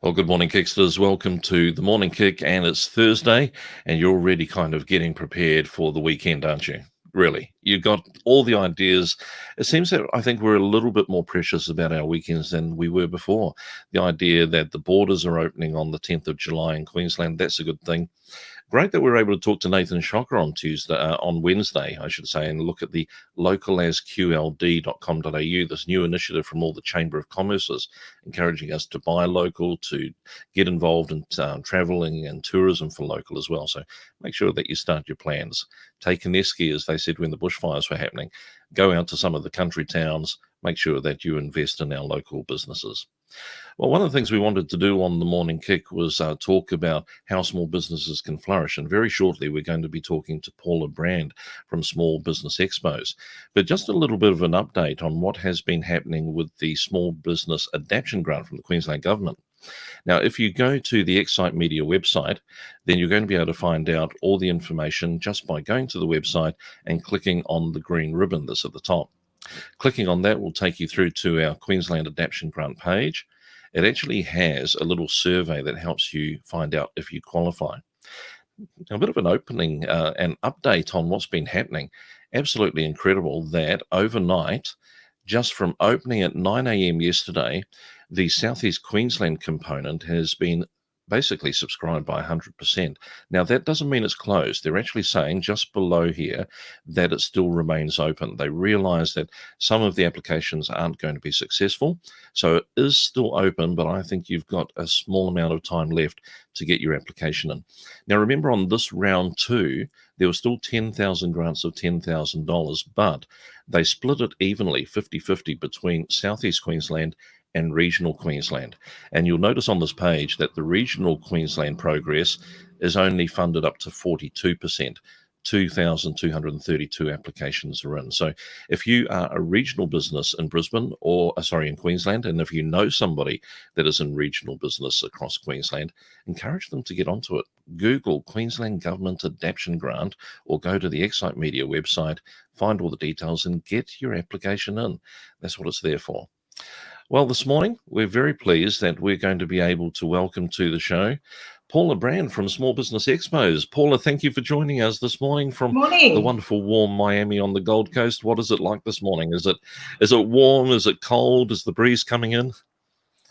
Well, good morning, Kicksters. Welcome to the Morning Kick, and it's Thursday, and you're already kind of getting prepared for the weekend, aren't you? Really, you've got all the ideas. It seems that I think we're a little bit more precious about our weekends than we were before. The idea that the borders are opening on the 10th of July in Queensland, that's a good thing. Great that we're able to talk to Nathan Shocker on Wednesday, I should say, and look at the localasqld.com.au, this new initiative from all the Chamber of Commerce's, encouraging us to buy local, to get involved in travelling and tourism for local as well. So make sure that you start your plans. Take an esky, as they said when the bushfires were happening. Go out to some of the country towns. Make sure that you invest in our local businesses. Well, one of the things we wanted to do on the Morning Kick was talk about how small businesses can flourish. And very shortly, we're going to be talking to Paula Brand from Small Business Expos. But just a little bit of an update on what has been happening with the Small Business Adaption Grant from the Queensland Government. Now, if you go to the Excite Media website, then you're going to be able to find out all the information just by going to the website and clicking on the green ribbon that's at the top. Clicking on that will take you through to our Queensland Adaption Grant page. It actually has a little survey that helps you find out if you qualify. A bit of an opening and update on what's been happening. Absolutely incredible that overnight, just from opening at 9 a.m. yesterday, the South East Queensland component has been basically subscribed by 100%. Now, that doesn't mean it's closed. They're actually saying just below here that it still remains open. They realise that some of the applications aren't going to be successful, so it is still open, but I think you've got a small amount of time left to get your application in. Now, remember, on this round two, there was still 10,000 grants of $10,000, but they split it evenly, 50-50, between South East Queensland and regional Queensland. And you'll notice on this page that the regional Queensland progress is only funded up to 42%. 2,232 applications are in. So if you are a regional business in Brisbane in Queensland, and if you know somebody that is in regional business across Queensland, encourage them to get onto it. Google Queensland Government Adaption Grant or go to the Excite Media website, find all the details and get your application in. That's what it's there for. Well, this morning, we're very pleased that we're going to be able to welcome to the show Paula Brand from Small Business Expos. Paula, thank you for joining us this morning from the wonderful warm Miami on the Gold Coast. What is it like this morning? Is it warm? Is it cold? Is the breeze coming in?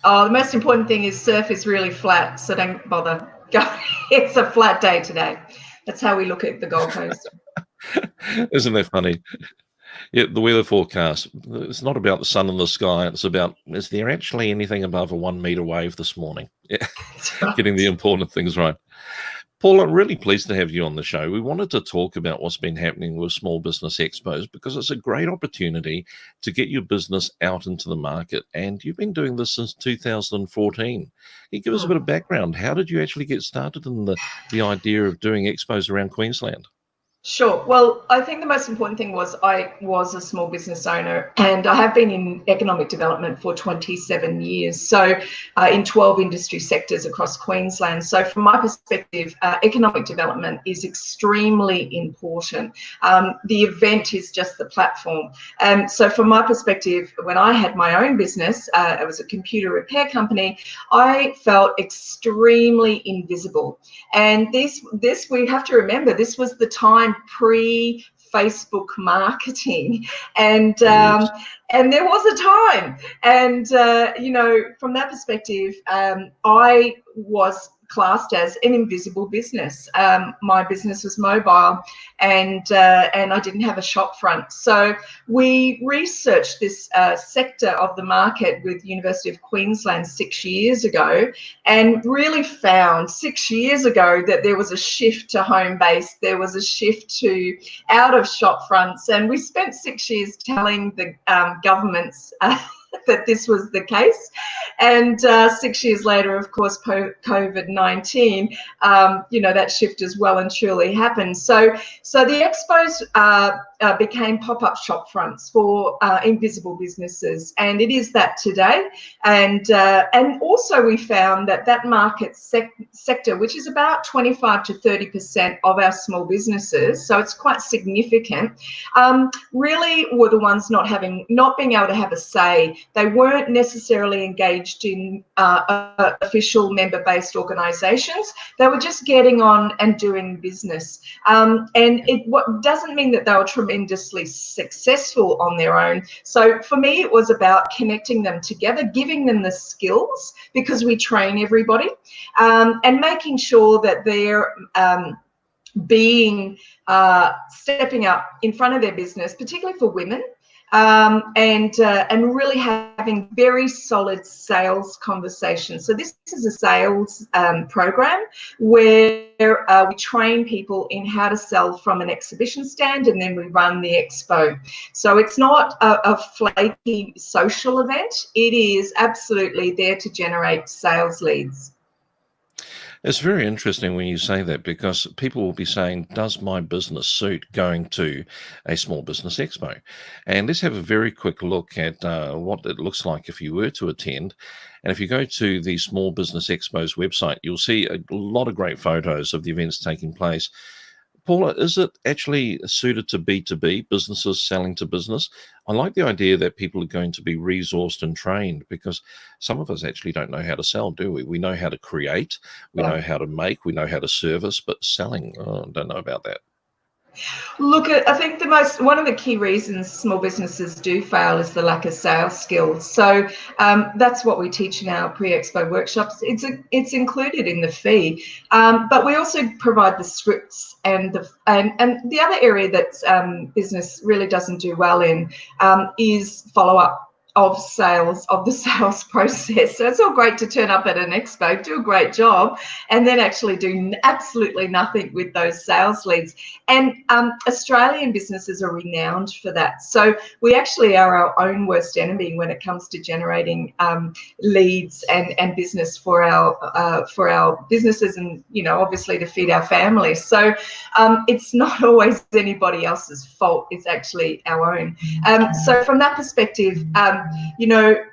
Oh, the most important thing is surf is really flat, so don't bother going. It's a flat day today. That's how we look at the Gold Coast. Isn't that funny? Yeah, the weather forecast, it's not about the sun in the sky. It's about, is there actually anything above a 1 metre wave this morning? Yeah, right. Getting the important things right. Paul, I'm really pleased to have you on the show. We wanted to talk about what's been happening with Small Business Expos because it's a great opportunity to get your business out into the market. And you've been doing this since 2014. Can you give us a bit of background? How did you actually get started in the idea of doing expos around Queensland? Sure. Well, I think the most important thing was I was a small business owner and I have been in economic development for 27 years, so in 12 industry sectors across Queensland. So from my perspective, economic development is extremely important. The event is just the platform. So from my perspective, when I had my own business, it was a computer repair company, I felt extremely invisible. And this we have to remember, this was the time pre-Facebook marketing, and there was a time, and from that perspective, I was classed as an invisible business. My business was mobile, and I didn't have a shop front. So we researched this sector of the market with University of Queensland 6 years ago, and really found 6 years ago that there was a shift to home-based, there was a shift to out of shop fronts, and we spent 6 years telling the governments that this was the case. And 6 years later, of course, COVID-19, that shift has well and truly happened. So the expos became pop-up shop fronts for invisible businesses, and it is that today. And also we found that market sector, which is about 25 to 30% of our small businesses, so it's quite significant, really were the ones not being able to have a say They weren't necessarily engaged in official member-based organisations. They were just getting on and doing business. And it doesn't mean that they were tremendously successful on their own. So for me, it was about connecting them together, giving them the skills, because we train everybody, and making sure that they're stepping up in front of their business, particularly for women, and really having very solid sales conversations. So this is a sales program where we train people in how to sell from an exhibition stand, and then we run the expo. So it's not a flaky social event. It is absolutely there to generate sales leads. It's very interesting when you say that, because people will be saying, does my business suit going to a small business expo? And let's have a very quick look at what it looks like if you were to attend. And if you go to the Small Business Expos website, you'll see a lot of great photos of the events taking place. Paula, is it actually suited to B2B, businesses selling to business? I like the idea that people are going to be resourced and trained, because some of us actually don't know how to sell, do we? We know how to create, we know how to make, we know how to service, but selling, I don't know about that. Look, I think one of the key reasons small businesses do fail is the lack of sales skills. So that's what we teach in our pre-expo workshops. It's included in the fee, but we also provide the scripts and the other area that business really doesn't do well in is follow-up of the sales process. So it's all great to turn up at an expo, do a great job, and then actually do absolutely nothing with those sales leads. And Australian businesses are renowned for that. So we actually are our own worst enemy when it comes to generating leads and business for our businesses, and obviously to feed our families. So it's not always anybody else's fault. It's actually our own. So from that perspective,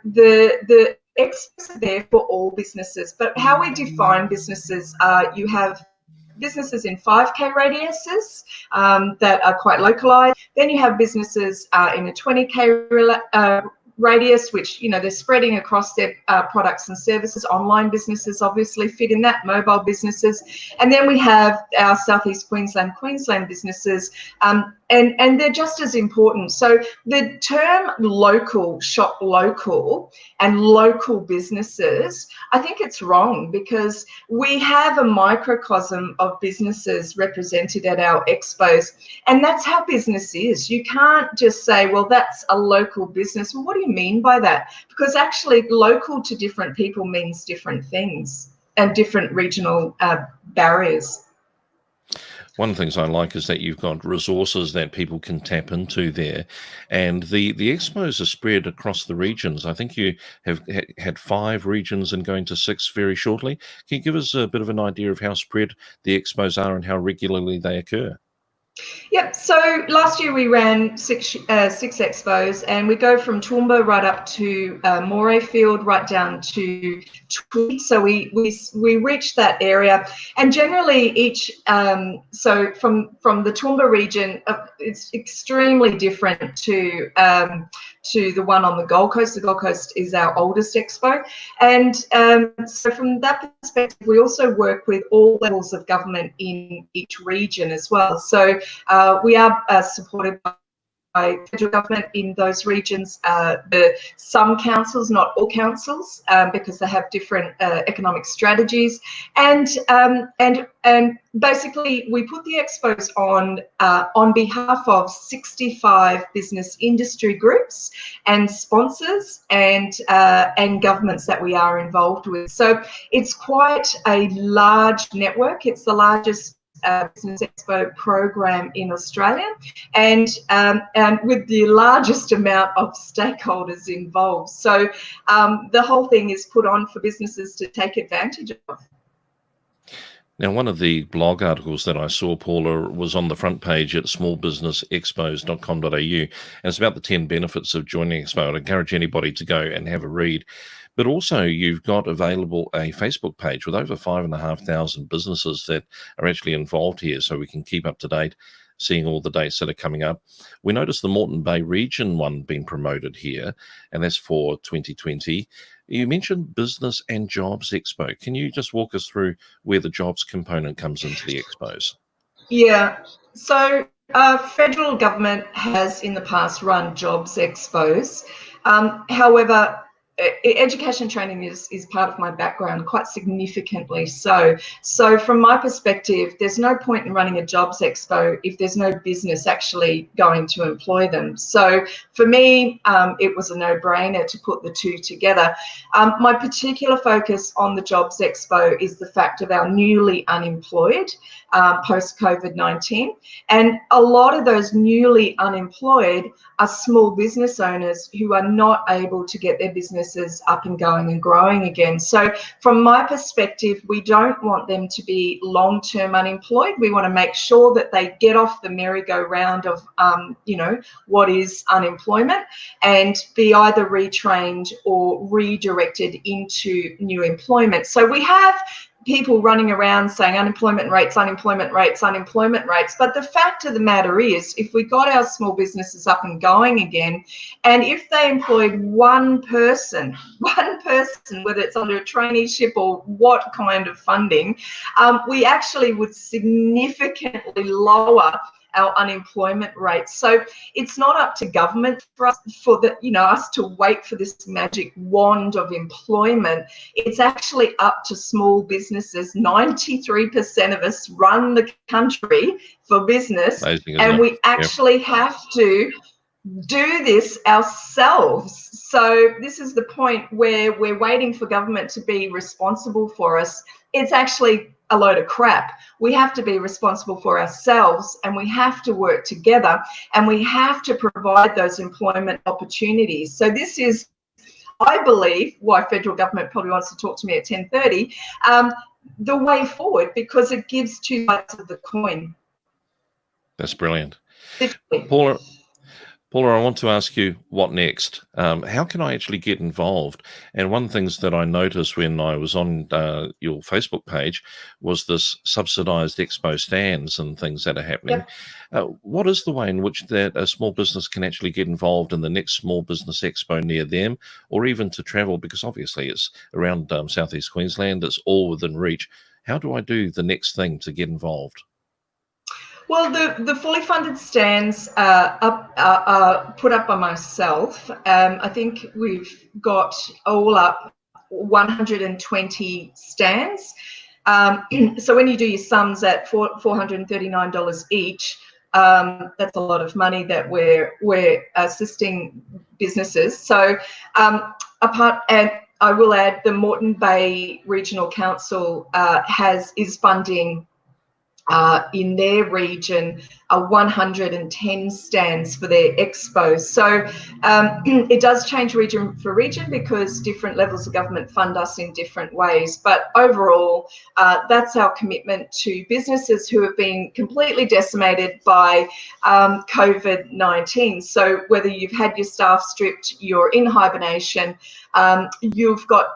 the expos are there for all businesses, but how we define businesses, you have businesses in 5K radiuses that are quite localized. Then you have businesses in a 20K radius, which they're spreading across their products and services. Online businesses obviously fit in that, mobile businesses, and then we have our South East Queensland businesses, and they're just as important. So the term local, shop local, and local businesses, I think it's wrong, because we have a microcosm of businesses represented at our expos, and that's how business is. You can't just say, well, that's a local business. Well, what do you mean by that? Because actually local to different people means different things, and different regional barriers. One of the things I like is that you've got resources that people can tap into there, and the expos are spread across the regions. I think you have had 5 regions and going to 6 very shortly. Can you give us a bit of an idea of how spread the expos are and how regularly they occur? Yep. So last year we ran six expos, and we go from Toowoomba right up to Moreton, right down to Toowoomba. So we reached that area, and generally each so from the Toowoomba region, it's extremely different to the one on the Gold Coast. The Gold Coast is our oldest expo, and so from that perspective, we also work with all levels of government in each region as well. So we are supported by federal government in those regions, some councils, not all councils, because they have different economic strategies, and basically we put the expos on behalf of 65 business industry groups and sponsors and governments that we are involved with. So it's quite a large network. It's the largest Business Expo program in Australia, and with the largest amount of stakeholders involved. So the whole thing is put on for businesses to take advantage of. Now, one of the blog articles that I saw, Paula, was on the front page at smallbusinessexpos.com.au, and it's about the 10 benefits of joining Expo. I'd encourage anybody to go and have a read. But also, you've got available a Facebook page with over 5,500 businesses that are actually involved here, so we can keep up to date. seeing all the dates that are coming up. We noticed the Moreton Bay region one being promoted here, and that's for 2020. You mentioned Business and Jobs Expo. Can you just walk us through where the jobs component comes into the expos? Yeah. So federal government has in the past run jobs expos. However, education training is part of my background, quite significantly so. So from my perspective, there's no point in running a jobs expo if there's no business actually going to employ them. So for me, it was a no-brainer to put the two together. My particular focus on the jobs expo is the fact of our newly unemployed post-COVID-19. And a lot of those newly unemployed are small business owners who are not able to get their businesses up and going and growing again. So from my perspective, we don't want them to be long-term unemployed. We want to make sure that they get off the merry-go-round of, what is unemployment and be either retrained or redirected into new employment. So we have people running around saying unemployment rates, unemployment rates, unemployment rates. But the fact of the matter is, if we got our small businesses up and going again, and if they employed one person, whether it's under a traineeship or what kind of funding, we actually would significantly lower our unemployment rates. So it's not up to government for us us to wait for this magic wand of employment. It's actually up to small businesses. 93% of us run the country for business, and we actually have to do this ourselves. So this is the point where we're waiting for government to be responsible for us. It's actually a load of crap. We have to be responsible for ourselves, and we have to work together, and we have to provide those employment opportunities. So this is, I believe, why federal government probably wants to talk to me at 10:30, the way forward, because it gives two sides of the coin. That's brilliant. Paula, I want to ask you, what next? How can I actually get involved? And one of the things that I noticed when I was on your Facebook page was this subsidised expo stands and things that are happening. Yep. What is the way in which that a small business can actually get involved in the next small business expo near them, or even to travel? Because obviously it's around South East Queensland, it's all within reach. How do I do the next thing to get involved? Well, the fully funded stands are put up by myself. I think we've got all up 120 stands. So when you do your sums at $439 each, that's a lot of money that we're assisting businesses. So and I will add, the Moreton Bay Regional Council is funding in their region 110 stands for their expos. So it does change region for region because different levels of government fund us in different ways. But overall, that's our commitment to businesses who have been completely decimated by COVID-19. So whether you've had your staff stripped, you're in hibernation, you've got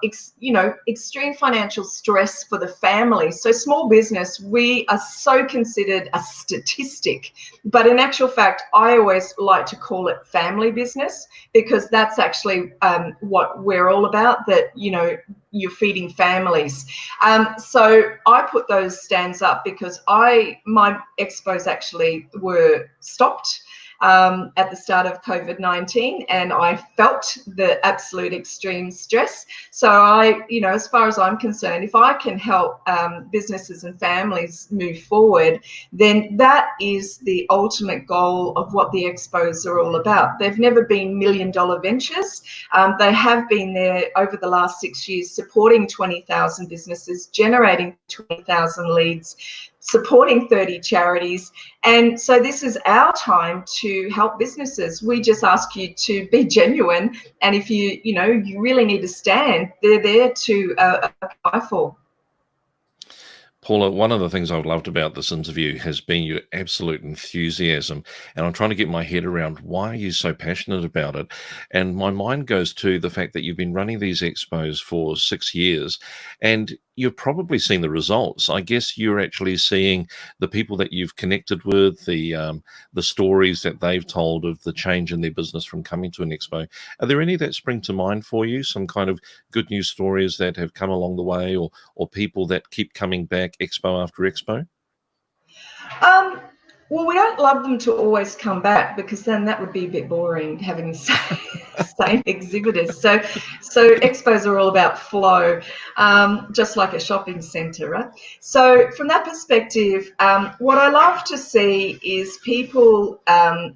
extreme financial stress for the family. So small business, we are so considered a statistic, but in actual fact, I always like to call it family business, because that's actually what we're all about, that you're feeding families. So I put those stands up because my expos actually were stopped at the start of COVID-19, and I felt the absolute extreme stress. So as far as I'm concerned, if I can help businesses and families move forward, then that is the ultimate goal of what the expos are all about. They've never been million-dollar ventures. They have been there over the last 6 years, supporting 20,000 businesses, generating 20,000 leads, supporting 30 charities. And so this is our time to help businesses. We just ask you to be genuine. And if you really need to stand, they're there to apply for. Paula, one of the things I've loved about this interview has been your absolute enthusiasm. And I'm trying to get my head around, why are you so passionate about it? And my mind goes to the fact that you've been running these expos for 6 years, and you've probably seen the results. I guess you're actually seeing the people that you've connected with, the stories that they've told of the change in their business from coming to an expo. Are there any that spring to mind for you? Some kind of good news stories that have come along the way, or people that keep coming back expo after expo? Um, well, we don't love them to always come back, because then that would be a bit boring, having the same exhibitors. So expos are all about flow, just like a shopping centre, right? So from that perspective, what I love to see is people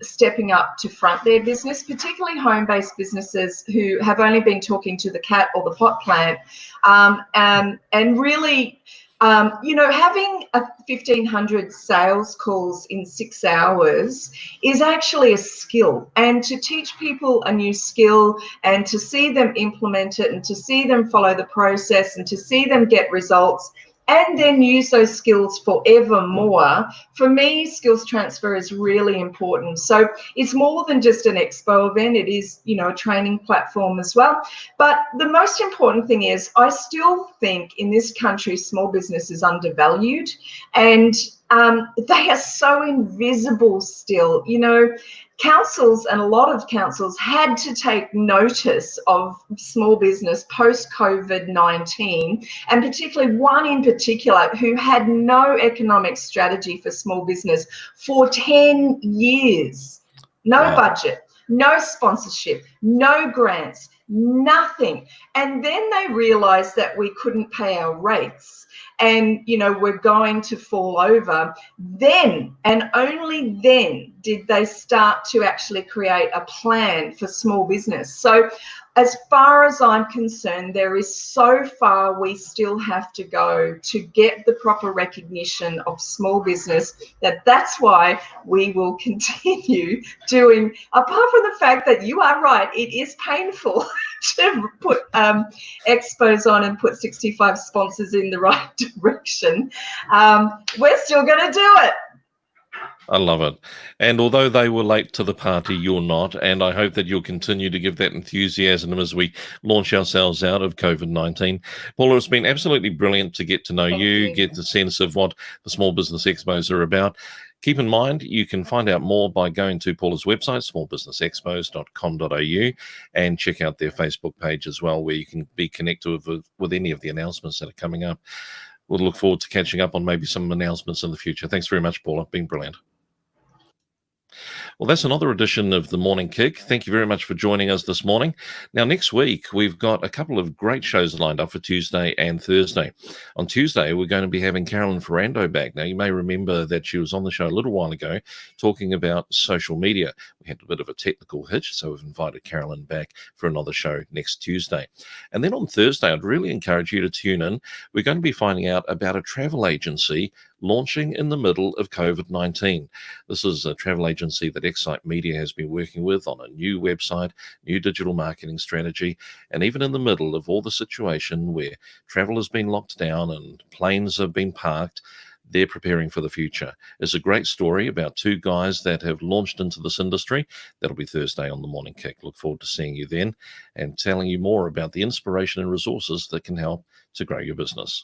stepping up to front their business, particularly home-based businesses who have only been talking to the cat or the pot plant, and really, having 1,500 sales calls in 6 hours is actually a skill. And to teach people a new skill and to see them implement it and to see them follow the process and to see them get results and then use those skills forevermore, for me, skills transfer is really important. So it's more than just an expo event. It is, a training platform as well. But the most important thing is, I still think in this country, small business is undervalued, and they are so invisible still. Councils, and a lot of councils, had to take notice of small business post-COVID-19, and particularly one in particular who had no economic strategy for small business for 10 years. No budget, no sponsorship, no grants, nothing. And then they realised that we couldn't pay our rates and, we're going to fall over. Then, and only then, did they start to actually create a plan for small business. So as far as I'm concerned, there is so far we still have to go to get the proper recognition of small business. That's why we will continue doing, apart from the fact that you are right, it is painful to put expos on and put 65 sponsors in the right direction. We're still going to do it. I love it. And although they were late to the party, you're not. And I hope that you'll continue to give that enthusiasm as we launch ourselves out of COVID-19. Paula, it's been absolutely brilliant to get to know you, get the sense of what the Small Business Expos are about. Keep in mind, you can find out more by going to Paula's website, smallbusinessexpos.com.au, and check out their Facebook page as well, where you can be connected with any of the announcements that are coming up. We'll look forward to catching up on maybe some announcements in the future. Thanks very much, Paula. Been brilliant. Well, that's another edition of the Morning Kick. Thank you very much for joining us this morning. Now, next week, we've got a couple of great shows lined up for Tuesday and Thursday. On Tuesday, we're going to be having Carolyn Ferrando back. Now, you may remember that she was on the show a little while ago talking about social media. We had a bit of a technical hitch, so we've invited Carolyn back for another show next Tuesday. And then on Thursday, I'd really encourage you to tune in. We're going to be finding out about a travel agency launching in the middle of COVID-19. This is a travel agency that Excite Media has been working with on a new website, new digital marketing strategy, and even in the middle of all the situation where travel has been locked down and planes have been parked, they're preparing for the future. It's a great story about two guys that have launched into this industry. That'll be Thursday on the Morning Kick. Look forward to seeing you then and telling you more about the inspiration and resources that can help to grow your business.